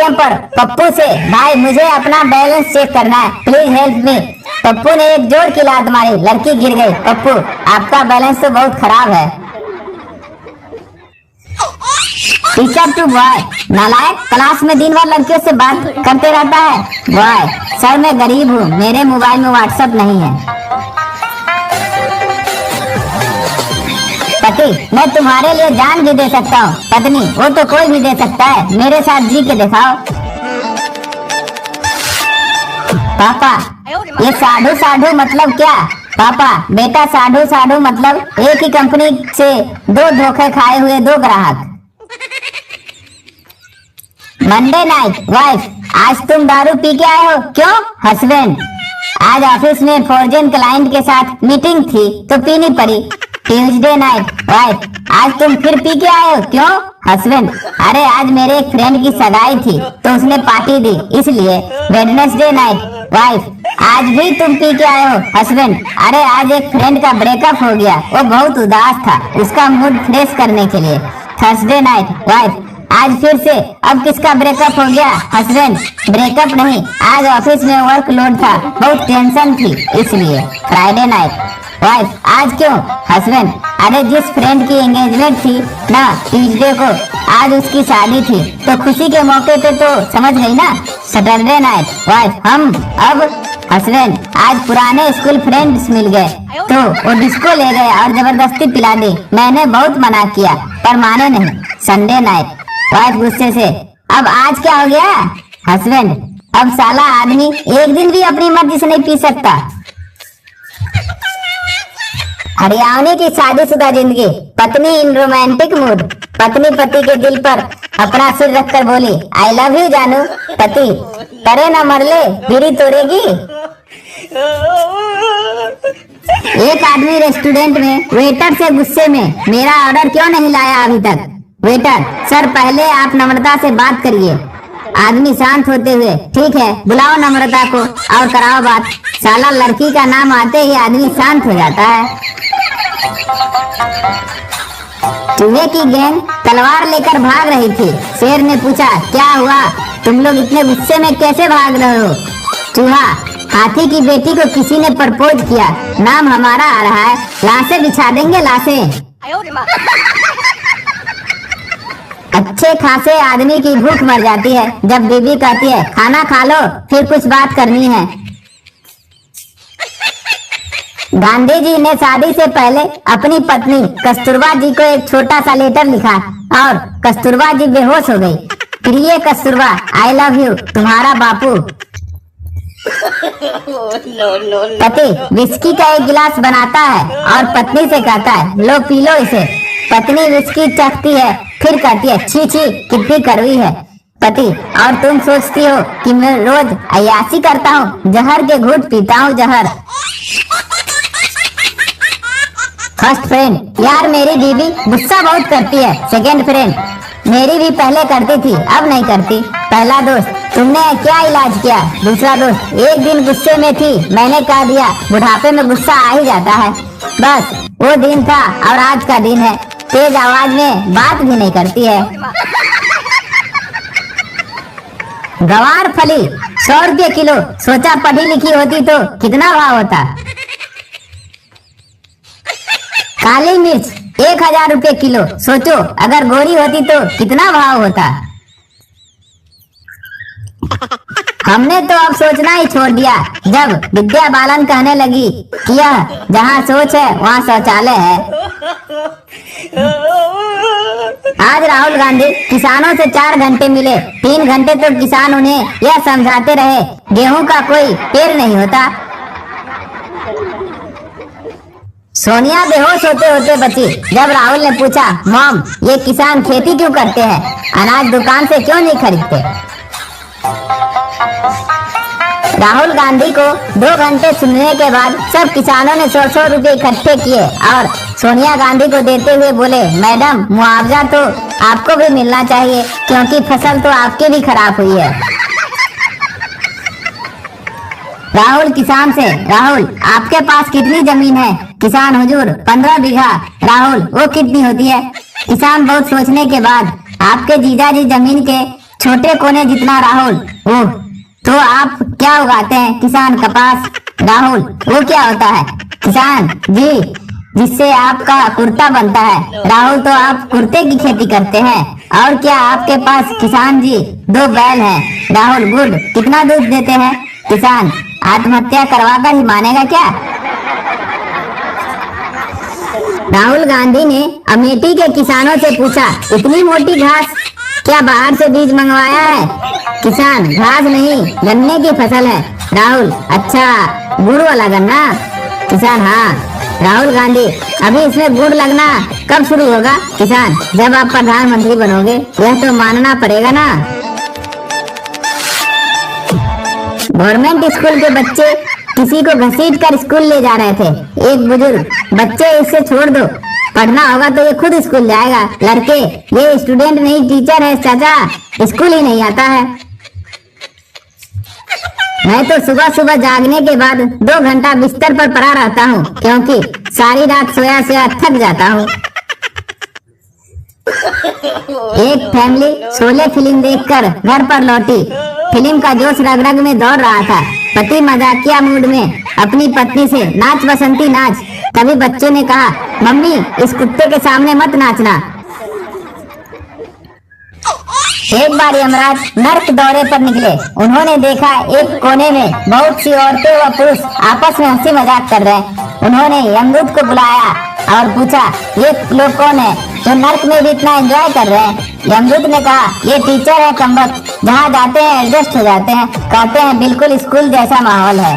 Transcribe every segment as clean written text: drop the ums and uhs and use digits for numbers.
Paytm पर पप्पू से, भाई मुझे अपना बैलेंस चेक करना है, प्लीज हेल्प मी। पप्पू ने एक जोर की लात मारी, लड़की गिर गई। पप्पू, आपका बैलेंस तो बहुत खराब है। टीचर टू बॉय, नालायक, क्लास में दिन भर लड़कियों से बात करते रहता है। बॉय, सर मैं गरीब हूँ, मेरे मोबाइल में व्हाट्सएप नहीं है। पति, मैं तुम्हारे लिए जान भी दे सकता हूँ। पत्नी, वो तो कोई भी दे सकता है, मेरे साथ जी के दिखाओ। पापा, ये साधु साधु मतलब क्या? पापा, बेटा साधु साधु मतलब एक ही कंपनी से दो धोखे खाए हुए दो ग्राहक। मंडे नाइट, वाइफ, आज तुम दारू पी के आए हो, क्यों? हस्बैंड, आज ऑफिस में फॉरजन क्लाइंट के साथ मीटिंग थी तो पीनी पड़ी। ट्यूसडे नाइट, वाइफ, आज तुम फिर पी के आए हो, क्यों? हस्बैंड, अरे आज मेरे एक फ्रेंड की सगाई थी तो उसने पार्टी दी इसलिए। वेडनेसडे नाइट, वाइफ, आज भी तुम पी के आए हो। हस्बैंड, अरे आज एक फ्रेंड का ब्रेकअप हो गया, वो बहुत उदास था, उसका मूड फ्रेश करने के लिए। थर्सडे नाइट, वाइफ, आज फिर से, अब किसका ब्रेकअप हो गया? हस्बैंड, ब्रेकअप नहीं, आज ऑफिस में वर्कलोड था, बहुत टेंशन थी इसलिए। फ्राइडे नाइट, वाइफ, आज क्यों? हस्बैंड, अरे जिस फ्रेंड की एंगेजमेंट थी ना ट्यूसडे को, आज उसकी शादी थी तो खुशी के मौके पे तो समझ गई ना। सैटरडे नाइट, वाइफ, हम अब। हस्बैंड, आज पुराने स्कूल फ्रेंड्स मिल गए तो वो डिस्को ले गए और जबरदस्ती पिला दी, मैंने बहुत मना किया पर माने नहीं। संडे नाइट, वाइफ गुस्से से, अब आज क्या हो गया? हस्बैंड, अब साला आदमी एक दिन भी अपनी मर्जी से नहीं पी सकता। हरियाणवी की शादीशुदा जिंदगी। पत्नी इन रोमांटिक मूड। पत्नी पति के दिल पर अपना सिर रखकर बोली, आई लव यू जानू। पति, करे न मरले गिरी तोड़ेगी। एक आदमी रेस्टोरेंट में वेटर से गुस्से में, मेरा ऑर्डर क्यों नहीं लाया अभी तक? वेटर, सर पहले आप नम्रता से बात करिए। आदमी शांत होते हुए, ठीक है बुलाओ नम्रता को और कराओ बात। साला लड़की का नाम आते ही आदमी शांत हो जाता है। चूहे की गैंग तलवार लेकर भाग रही थी। शेर ने पूछा, क्या हुआ, तुम लोग इतने गुस्से में कैसे भाग रहे हो? चूहा, हाथी की बेटी को किसी ने प्रपोज किया, नाम हमारा आ रहा है, लाशें बिछा देंगे लाशें। अच्छे खासे आदमी की भूख मर जाती है जब बीवी कहती है, खाना खा लो फिर कुछ बात करनी है। गांधी जी ने शादी से पहले अपनी पत्नी कस्तूरबा जी को एक छोटा सा लेटर लिखा और कस्तूरबा जी बेहोश हो गई। प्रिय कस्तूरबा, आई लव यू, तुम्हारा बापू। पति विस्की का एक गिलास बनाता है और पत्नी से कहता है, लो पी लो इसे। पत्नी विस्की चखती है फिर कहती है, छी छी कितनी कड़वी है। पति, और तुम सोचती हो कि मैं रोज अय्याशी करता हूँ, जहर के घूंट पीता हूँ जहर। फर्स्ट फ्रेंड, यार मेरी बीवी गुस्सा बहुत करती है। सेकंड फ्रेंड, मेरी भी पहले करती थी अब नहीं करती। पहला दोस्त, तुमने क्या इलाज किया? दूसरा दोस्त, एक दिन गुस्से में थी, मैंने कह दिया, बुढ़ापे में गुस्सा आ ही जाता है, बस वो दिन था और आज का दिन है। तेज आवाज में बात भी नहीं करती है। गवार फली 100 रुपये किलो, सोचा पढ़ी लिखी होती तो कितना भाव होता। काली मिर्च 1000 रुपये किलो, सोचो अगर गोरी होती तो कितना भाव होता। हमने तो अब सोचना ही छोड़ दिया जब विद्या बालन कहने लगी कि यह जहाँ सोच है वहाँ शौचालय है। आज राहुल गांधी किसानों से 4 घंटे मिले, 3 घंटे तो किसान उन्हें यह समझाते रहे गेहूं का कोई पेड़ नहीं होता। सोनिया बेहोश होते होते बची जब राहुल ने पूछा, मॉम ये किसान खेती क्यों करते हैं, अनाज दुकान से क्यों नहीं खरीदते? राहुल गांधी को 2 घंटे सुनने के बाद सब किसानों ने 100 रुपए इकट्ठे किए और सोनिया गांधी को देते हुए बोले, मैडम मुआवजा तो आपको भी मिलना चाहिए क्योंकि फसल तो आपकी भी खराब हुई है। राहुल किसान से, राहुल आपके पास कितनी जमीन है? किसान, हुजूर 15 बीघा। राहुल, वो कितनी होती है? किसान बहुत सोचने के बाद, आपके जीजाजी जमीन के छोटे कोने जितना राहुल। ओह, तो आप क्या उगाते हैं? किसान, कपास। राहुल, वो क्या होता है? किसान जी, जिससे आपका कुर्ता बनता है। राहुल, तो आप कुर्ते की खेती करते हैं। और क्या आपके पास? किसान जी, 2 बैल हैं। राहुल, गुड। कितना दूध देते हैं? किसान, आत्महत्या करवाकर ही मानेगा क्या? राहुल गांधी ने अमेठी के किसानों से पूछा, इतनी मोटी घास क्या बाहर से बीज मंगवाया है? किसान, घास नहीं, गन्ने की फसल है। राहुल, अच्छा, गुड़ वाला गन्ना? किसान, हाँ। राहुल गांधी, अभी इसमें गुड़ लगना कब शुरू होगा? किसान, जब आप प्रधानमंत्री बनोगे। यह तो मानना पड़ेगा ना। गवर्नमेंट स्कूल के बच्चे किसी को घसीट कर स्कूल ले जा रहे थे। एक बुजुर्ग, बच्चे इसे छोड़ दो, पढ़ना होगा तो ये खुद स्कूल जाएगा। लड़के, ये स्टूडेंट नहीं टीचर है चाचा, स्कूल ही नहीं आता है। मैं तो सुबह सुबह जागने के बाद 2 घंटा बिस्तर पर पड़ा रहता हूँ, क्योंकि सारी रात सोया सोया थक जाता हूँ। एक फैमिली शोले फिल्म देखकर घर पर लौटी। फिल्म का जोश रग रग में दौड़ रहा था। पति मजाकिया मूड में अपनी पत्नी से, नाच बसंती नाच। तभी बच्चों ने कहा, मम्मी इस कुत्ते के सामने मत नाचना। एक बार यमराज नर्क दौरे पर निकले। उन्होंने देखा एक कोने में बहुत सी औरतें व पुरुष आपस में हंसी मजाक कर रहे हैं। उन्होंने यमदूत को बुलाया और पूछा, ये लोग कौन है जो नर्क में भी इतना एंजॉय कर रहे हैं? यमदूत ने कहा, ये टीचर है कमबख्त, जहाँ जाते हैं एडजस्ट हो जाते हैं। कहते हैं बिल्कुल स्कूल जैसा माहौल है।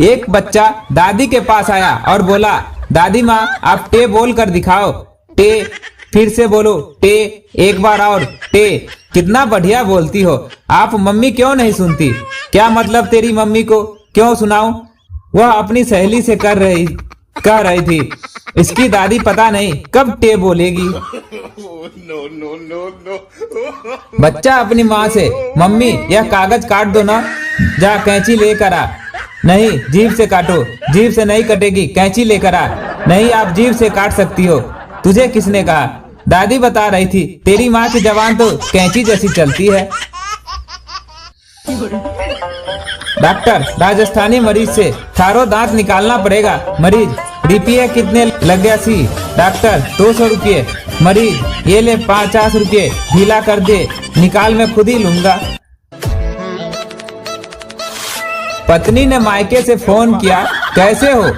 एक बच्चा दादी के पास आया और बोला, दादी माँ आप टे बोल कर दिखाओ। टे, फिर से बोलो टे, एक बार और टे। कितना बढ़िया बोलती हो। आप मम्मी क्यों नहीं सुनती? क्या मतलब तेरी मम्मी को क्यों सुनाऊं? वह अपनी सहेली से कह रही थी। इसकी दादी पता नहीं कब टे बोलेगी। बच्चा अपनी माँ से, मम्मी यह कागज काट दो ना, जा कैंची लेकर आ। नहीं, जीभ से काटो। जीभ से नहीं कटेगी, कैंची लेकर आ। नहीं, आप जीभ से काट सकती हो। तुझे किसने कहा? दादी बता रही थी, तेरी माँ की जबान तो कैंची जैसी चलती है। डॉक्टर, राजस्थानी मरीज से थारो दांत निकालना पड़ेगा। मरीज, रुपये कितने लग गया सी? डॉक्टर, 200 रुपये। मरीज, ये ले 50 रुपये, ढीला कर दे, निकाल मैं खुद ही लूंगा। पत्नी ने मायके से फोन किया, कैसे हो?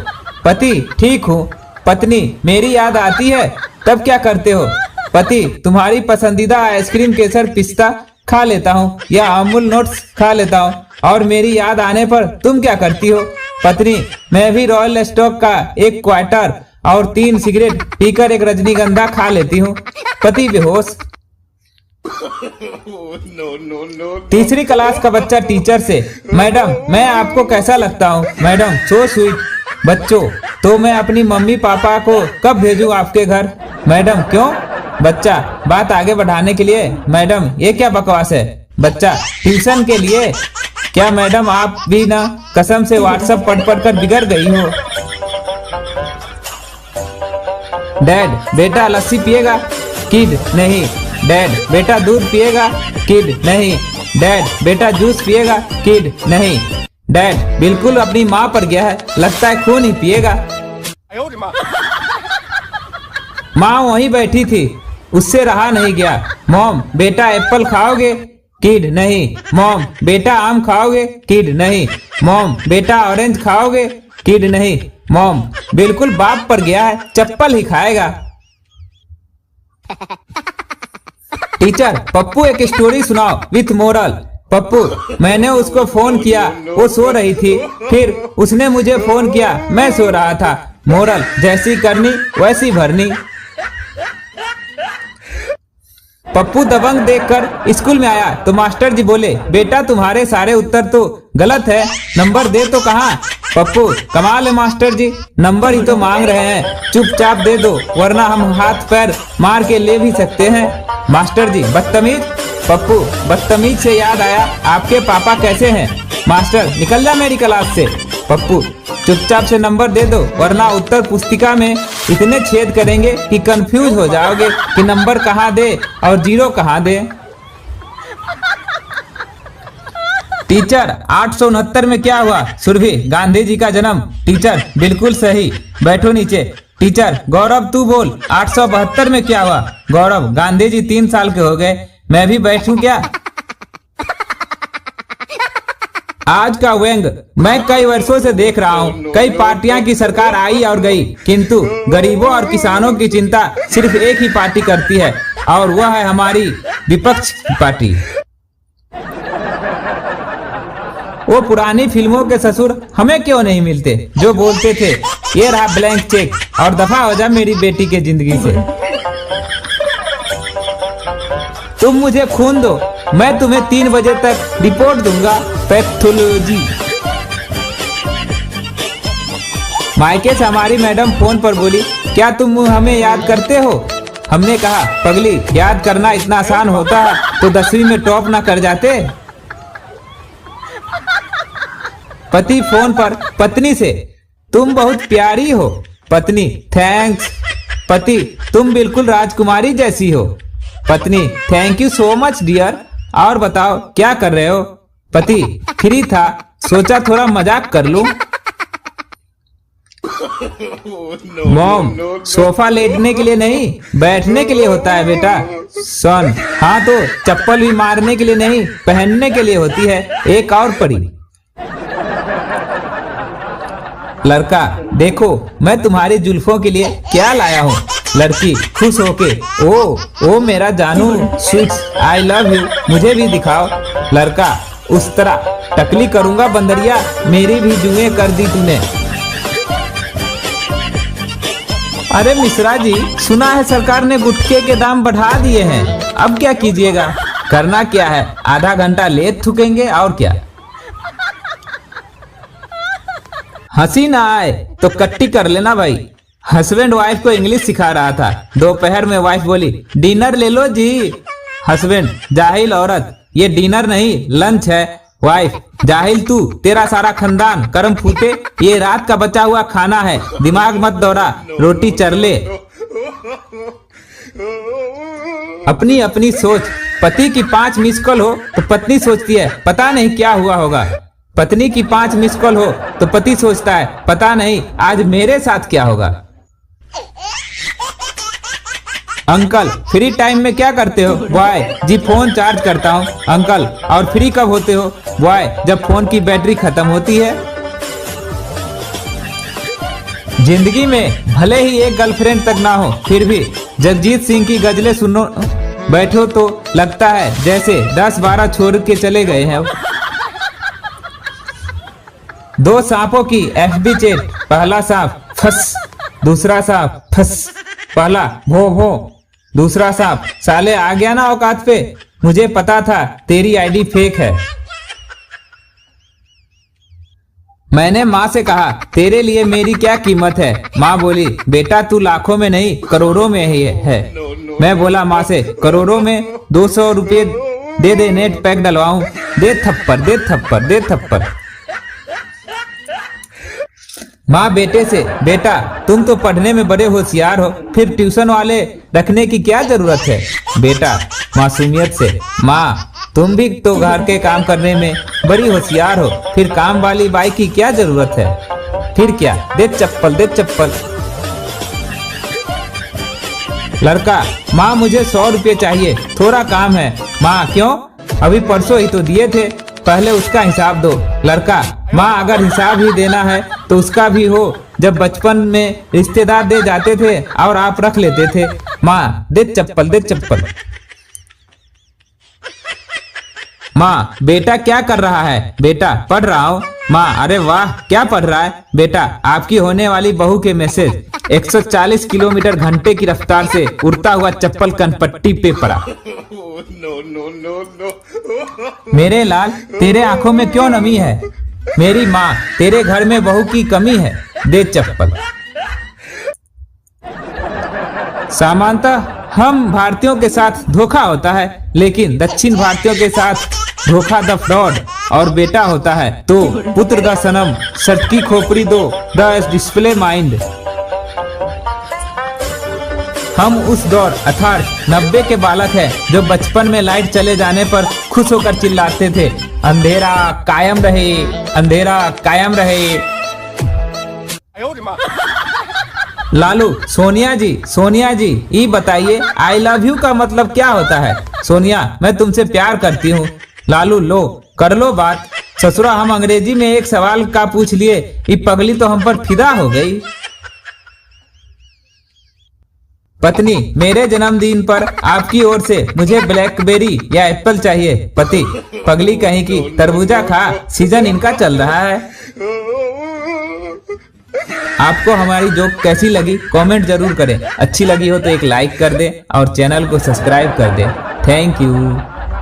पति, ठीक हूँ। पत्नी, मेरी याद आती है, तब क्या करते हो? पति, तुम्हारी पसंदीदा आइसक्रीम केसर पिस्ता खा लेता हूँ या अमूल नोट्स खा लेता हूँ। और मेरी याद आने पर तुम क्या करती हो? पत्नी, मैं भी रॉयल स्टॉक का 1 क्वार्टर और 3 सिगरेट पीकर एक रजनीगंधा खा लेती हूँ। पति बेहोश। तीसरी क्लास का बच्चा टीचर से, मैडम मैं आपको कैसा लगता हूँ? Madam, so sweet. बच्चों, तो मैं अपनी मम्मी पापा को कब भेजूं आपके घर? मैडम, क्यों? बच्चा, बात आगे बढ़ाने के लिए। मैडम, ये क्या बकवास है? बच्चा, ट्यूशन के लिए। क्या मैडम आप भी ना कसम से व्हाट्सएप पढ़ कर बिगड़ गई हो। डैड, बेटा लस्सी पिएगा? किड, नहीं। डैड, बेटा दूध पिएगा? किड, नहीं। डैड, बेटा जूस पिएगा? किड, नहीं। डैड, बिल्कुल अपनी माँ पर गया है, लगता है खून ही पिएगा। माँ वहीं बैठी थी, उससे रहा नहीं गया। मॉम, बेटा एप्पल खाओगे? किड, नहीं। मॉम, बेटा आम खाओगे? किड, नहीं। मॉम, बेटा ऑरेंज खाओगे? किड, नहीं। मॉम, बिल्कुल बाप पर गया है, चप्पल ही खाएगा। टीचर, पप्पू एक स्टोरी सुनाओ विथ मोरल। पप्पू, मैंने उसको फोन किया, वो सो रही थी, फिर उसने मुझे फोन किया, मैं सो रहा था। मोरल, जैसी करनी वैसी भरनी। पप्पू दबंग देखकर स्कूल में आया तो मास्टर जी बोले, बेटा तुम्हारे सारे उत्तर तो गलत है, नंबर दे तो कहाँ? पप्पू, कमाल है मास्टर जी, नंबर ही तो मांग रहे हैं, चुपचाप दे दो वरना हम हाथ पैर मार के ले भी सकते हैं। मास्टर जी, बदतमीज। पप्पू, बदतमीज से याद आया, आपके पापा कैसे हैं? मास्टर, निकल जा मेरी क्लास से। पप्पू, चुपचाप से नंबर दे दो, वरना उत्तर पुस्तिका में इतने छेद करेंगे कि कंफ्यूज हो जाओगे कि नंबर कहाँ दे और जीरो कहाँ दे। टीचर 869 में क्या हुआ? सुरभि, गांधी जी का जन्म। टीचर, बिल्कुल सही, बैठो नीचे। टीचर, गौरव तू बोल, 872 में क्या हुआ? गौरव, गांधी जी 3 साल के हो गए, मैं भी बैठूं क्या? आज का व्यंग मैं कई वर्षों से देख रहा हूँ। कई पार्टियां की सरकार आई और गई, किंतु गरीबों और किसानों की चिंता सिर्फ एक ही पार्टी करती है, और वह है हमारी विपक्ष की पार्टी। वो पुरानी फिल्मों के ससुर हमें क्यों नहीं मिलते जो बोलते थे ये रहा ब्लैंक चेक और दफा हो जा मेरी बेटी के जिंदगी से। तुम मुझे खून दो, मैं तुम्हें 3 बजे तक रिपोर्ट दूंगा पैथोलॉजी। मायके से हमारी मैडम फोन पर बोली, क्या तुम हमें याद करते हो? हमने कहा, पगली, याद करना इतना आसान होता तो 10वीं में टॉप ना कर जाते। पति फोन पर पत्नी से, तुम बहुत प्यारी हो। पत्नी, थैंक्स। पति, तुम बिल्कुल राजकुमारी जैसी हो। पत्नी, thank you so much dear. और बताओ क्या कर रहे हो? पति, फ्री था, सोचा थोड़ा मजाक कर लूं। मॉम, सोफा लेटने के लिए नहीं, बैठने के लिए होता है बेटा। सन, हाँ तो चप्पल भी मारने के लिए नहीं, पहनने के लिए होती है। एक और पड़ी। लड़का, देखो मैं तुम्हारी जुल्फों के लिए क्या लाया हूँ। लड़की खुश होके, ओ मेरा जानू स्वीट्स, आई लव यू, मुझे भी दिखाओ। लड़का, उस तरह टकली करूंगा बंदरिया, मेरी भी जुएं कर दी तूने। अरे मिश्रा जी, सुना है सरकार ने गुटखे के दाम बढ़ा दिए हैं, अब क्या कीजिएगा? करना क्या है, आधा घंटा लेट थूकेंगे और क्या। हंसी ना आए तो कट्टी कर लेना भाई। हस्बैंड वाइफ को इंग्लिश सिखा रहा था। दोपहर में वाइफ बोली, डिनर ले लो जी। हस्बैंड, जाहिल औरत, ये डिनर नहीं लंच है। वाइफ, जाहिल तू, तेरा सारा खानदान कर्म फूटे, ये रात का बचा हुआ खाना है, दिमाग मत दौड़ा, रोटी चर ले। अपनी अपनी सोच। पति की 5 मिस कॉल हो तो पत्नी सोचती है पता नहीं क्या हुआ होगा। पत्नी की 5 मिस कॉल हो तो पति सोचता है पता नहीं आज मेरे साथ क्या होगा। अंकल, फ्री टाइम में क्या करते हो? बॉय, जी फोन चार्ज करता हूँ। अंकल, और फ्री कब होते हो? बॉय, जब फोन की बैटरी खत्म होती है। जिंदगी में भले ही एक गर्लफ्रेंड तक ना हो, फिर भी जगजीत सिंह की गजलें सुनो बैठो तो लगता है जैसे 10-12 छोड़ के चले गए हैं। 2 सांपों की FB चैट। पहला सांप फस, दूसरा सांप फस। पहला भो भो, दूसरा सांप साले आ गया ना औकात पे, मुझे पता था तेरी आईडी फेक है। मैंने माँ से कहा तेरे लिए मेरी क्या कीमत है? माँ बोली बेटा तू लाखों में नहीं करोड़ों में ही है। मैं बोला माँ से करोड़ों में 200 रुपये दे दे, नेट पैक डलवाऊं। दे थप्पड़, दे थप्पड़, दे थप्पड़। माँ बेटे से, बेटा तुम तो पढ़ने में बड़े होशियार हो, फिर ट्यूशन वाले रखने की क्या जरूरत है? बेटा मासूमियत से, माँ तुम भी तो घर के काम करने में बड़ी होशियार हो, फिर काम वाली बाई की क्या जरूरत है? फिर क्या, दे चप्पल, दे चप्पल। लड़का, माँ मुझे 100 रुपये चाहिए, थोड़ा काम है। माँ क्यों? अभी परसों ही तो दिए थे, पहले उसका हिसाब दो। लड़का, माँ अगर हिसाब ही देना है तो उसका भी हो, जब बचपन में रिश्तेदार दे जाते थे और आप रख लेते थे। माँ दे चप्पल, दे चप्पल। माँ बेटा क्या कर रहा है? बेटा पढ़ रहा हूँ। माँ अरे वाह, क्या पढ़ रहा है? बेटा आपकी होने वाली बहू के मैसेज। 140 किलोमीटर घंटे की रफ्तार से उड़ता हुआ चप्पल कनपट्टी पे पड़ा। मेरे लाल तेरे आंखों में क्यों नमी है? मेरी माँ तेरे घर में बहू की कमी है, दे चप्पल। सामान्यतः हम भारतीयों के साथ धोखा होता है, लेकिन दक्षिण भारतीयों के साथ धोखा द फ्रॉड और बेटा होता है तो पुत्र द सनम, सटकी खोपड़ी दो द डिस्प्ले माइंड। हम उस दौर अर्थात 90 के बालक हैं जो बचपन में लाइट चले जाने पर खुश होकर चिल्लाते थे, अंधेरा कायम रहे, अंधेरा कायम रहे। लालू, सोनिया जी ये बताइए आई लव यू का मतलब क्या होता है? सोनिया, मैं तुमसे प्यार करती हूँ। लालू, लो कर लो बात। ससुरा, हम अंग्रेजी में एक सवाल का पूछ लिए, ये पगली तो हम पर फिदा हो गई। पत्नी, मेरे जन्मदिन पर आपकी ओर से मुझे ब्लैकबेरी या एप्पल चाहिए। पति, पगली कहीं की तरबूजा खा, सीजन इनका चल रहा है। आपको हमारी जोक कैसी लगी कमेंट जरूर करें। अच्छी लगी हो तो एक लाइक कर दें और चैनल को सब्सक्राइब कर दें। Thank you.